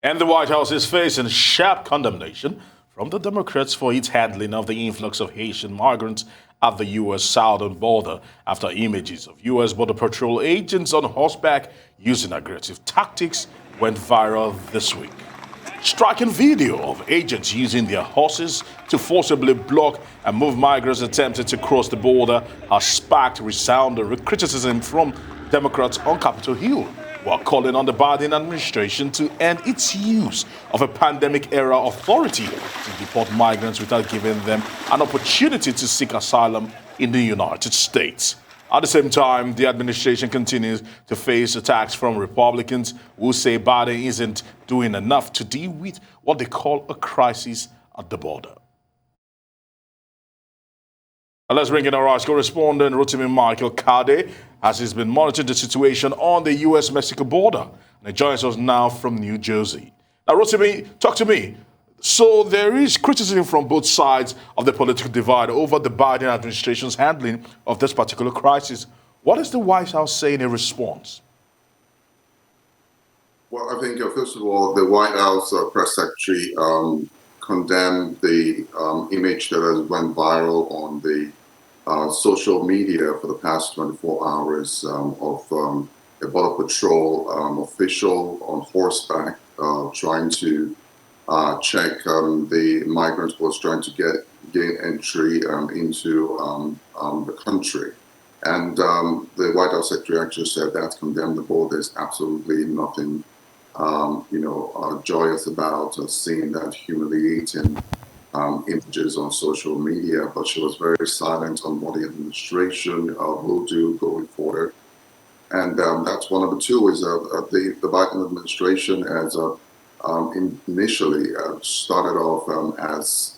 And the White House is facing sharp condemnation from the Democrats for its handling of the influx of Haitian migrants at the U.S. southern border after images of U.S. Border Patrol agents on horseback using aggressive tactics went viral this week. Striking video of agents using their horses to forcibly block and move migrants attempting to cross the border has sparked resounding criticism from Democrats on Capitol Hill, who are calling on the Biden administration to end its use of a pandemic-era authority to deport migrants without giving them an opportunity to seek asylum in the United States. At the same time, the administration continues to face attacks from Republicans who say Biden isn't doing enough to deal with what they call a crisis at the border. Now let's bring in our correspondent, Rotimi Kade, as he's been monitoring the situation on the U.S.-Mexico border. And he joins us now from New Jersey. Now, Rotimi, talk to me. So there is criticism from both sides of the political divide over the Biden administration's handling of this particular crisis. What is the White House saying in response? Well, I think, first of all, the White House press secretary condemned the image that has went viral on the social media for the past 24 hours of a Border Patrol official on horseback trying to check the migrants who was trying to gain entry into the country. And the White House secretary actually said that's condemnable. There's absolutely nothing joyous about seeing that humiliating images on social media, but she was very silent on what the administration will do going forward. And that's one of the two is the Biden administration has initially started off as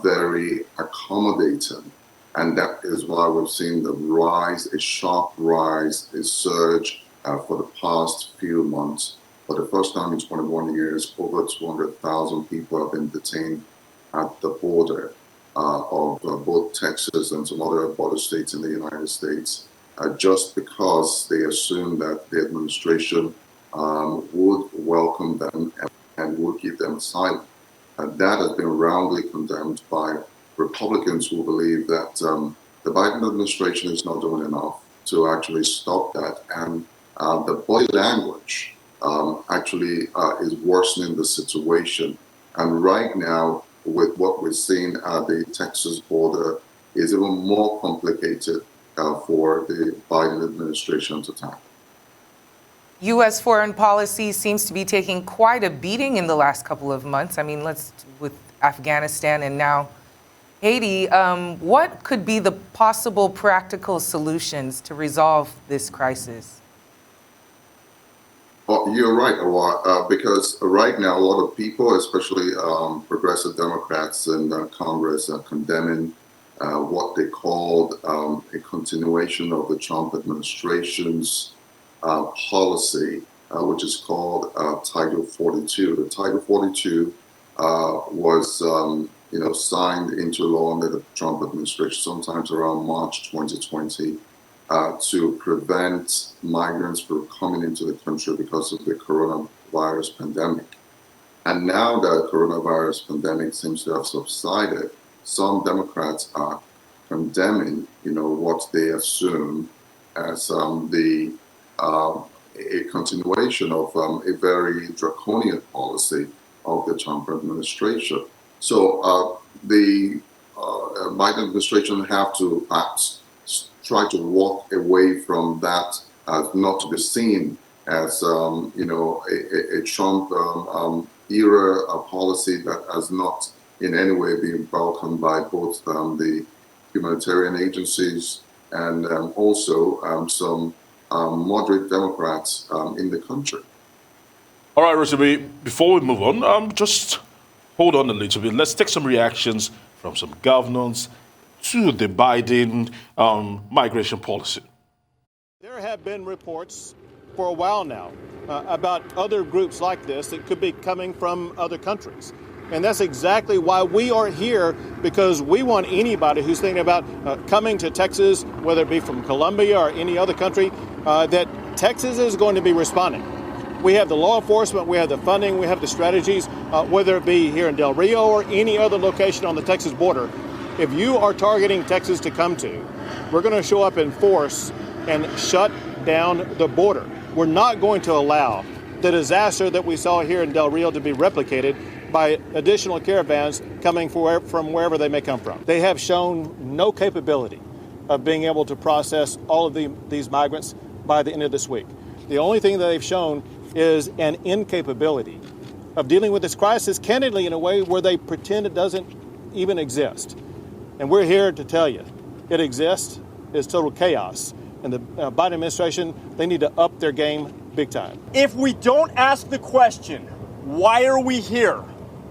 very accommodating. And that is why we've seen the rise, a sharp rise, a surge for the past few months. For the first time in 21 years, over 200,000 people have been detained at the border of both Texas and some other border states in the United States, just because they assumed that the administration would welcome them and would give them asylum. That has been roundly condemned by Republicans who believe that the Biden administration is not doing enough to actually stop that. And the body language actually is worsening the situation. And right now, with what we're seeing at the Texas border, is even more complicated for the Biden administration to tackle. U.S. foreign policy seems to be taking quite a beating in the last couple of months. I mean, with Afghanistan and now Haiti, what could be the possible practical solutions to resolve this crisis? Well, you're right, Awa, because right now a lot of people, especially progressive Democrats in Congress, are condemning what they called a continuation of the Trump administration's policy, which is called Title 42. The Title 42 was signed into law under the Trump administration sometimes around March 2020 to prevent migrants from coming into the country because of the coronavirus pandemic. And now that coronavirus pandemic seems to have subsided, some Democrats are condemning, what they assume as a continuation of a very draconian policy of the Trump administration. So the Biden administration have to try to walk away from that, not to be seen as a Trump era policy that has not in any way been welcomed by both the humanitarian agencies and also some moderate Democrats in the country. All right, Rotimi, before we move on, just hold on a little bit. Let's take some reactions from some governors to the Biden migration policy. There have been reports for a while now about other groups like this that could be coming from other countries. And that's exactly why we are here, because we want anybody who's thinking about coming to Texas, whether it be from Colombia or any other country, that Texas is going to be responding. We have the law enforcement, we have the funding, we have the strategies, whether it be here in Del Rio or any other location on the Texas border. If you are targeting Texas to come to, we're going to show up in force and shut down the border. We're not going to allow the disaster that we saw here in Del Rio to be replicated by additional caravans coming from wherever they may come from. They have shown no capability of being able to process all of these migrants by the end of this week. The only thing that they've shown is an incapability of dealing with this crisis, candidly, in a way where they pretend it doesn't even exist. And we're here to tell you, it exists, it's total chaos. And the Biden administration, they need to up their game big time. If we don't ask the question, why are we here?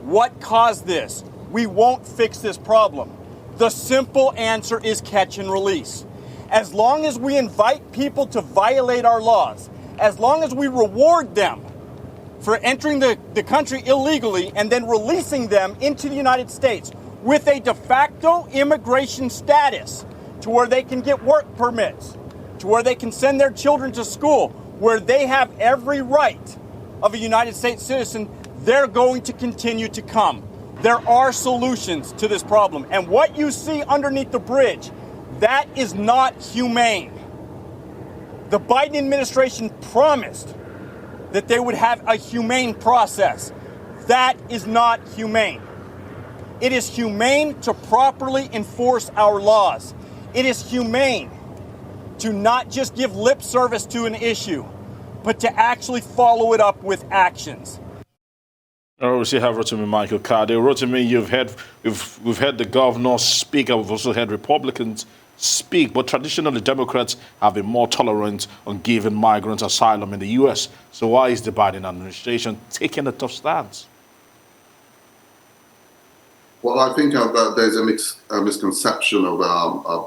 What caused this? We won't fix this problem. The simple answer is catch and release. As long as we invite people to violate our laws, as long as we reward them for entering the country illegally and then releasing them into the United States with a de facto immigration status to where they can get work permits, to where they can send their children to school, where they have every right of a United States citizen, they're going to continue to come. There are solutions to this problem. And what you see underneath the bridge, that is not humane. The Biden administration promised that they would have a humane process. That is not humane. It is humane to properly enforce our laws. It is humane to not just give lip service to an issue, but to actually follow it up with actions. We still have Rotimi Kade. Rotimi, we've heard the governor speak, and we've also heard Republicans speak, but traditionally Democrats have been more tolerant on giving migrants asylum in the U.S. So why is the Biden administration taking a tough stance? Well, I think there's a misconception of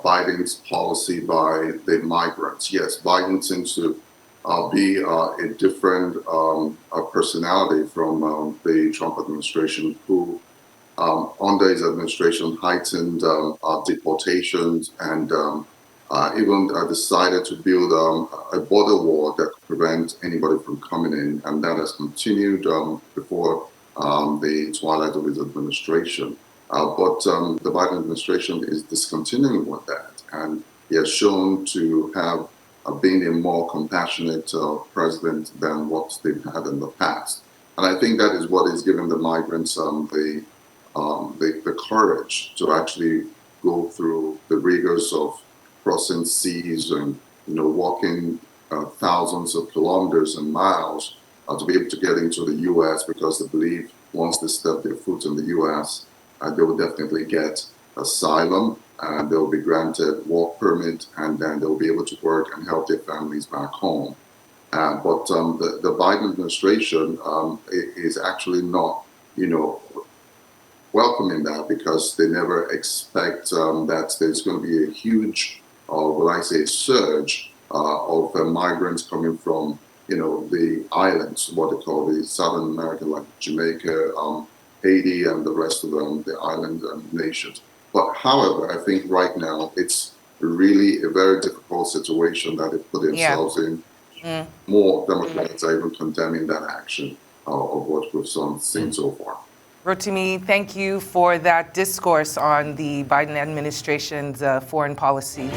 Biden's policy by the migrants. Yes, Biden seems to be a different personality from the Trump administration, who under his administration heightened deportations and even decided to build a border wall that could prevent anybody from coming in. And that has continued before the twilight of his administration. But the Biden administration is discontinuing with that. And he has shown to have been a more compassionate president than what they've had in the past. And I think that is what is giving the migrants the courage to actually go through the rigors of crossing seas and walking thousands of kilometers and miles to be able to get into the U.S. because they believe once they step their foot in the U.S., they will definitely get asylum and they'll be granted work permit, and then they'll be able to work and help their families back home. But the Biden administration is actually not, welcoming that, because they never expect that there's going to be a huge, surge of migrants coming from, the islands, what they call the Southern America, like Jamaica, Haiti, and the rest of the island nations. But however, I think right now it's really a very difficult situation that they put themselves in. More Democrats are even condemning that action of what we've seen so far. Rotimi, thank you for that discourse on the Biden administration's foreign policy.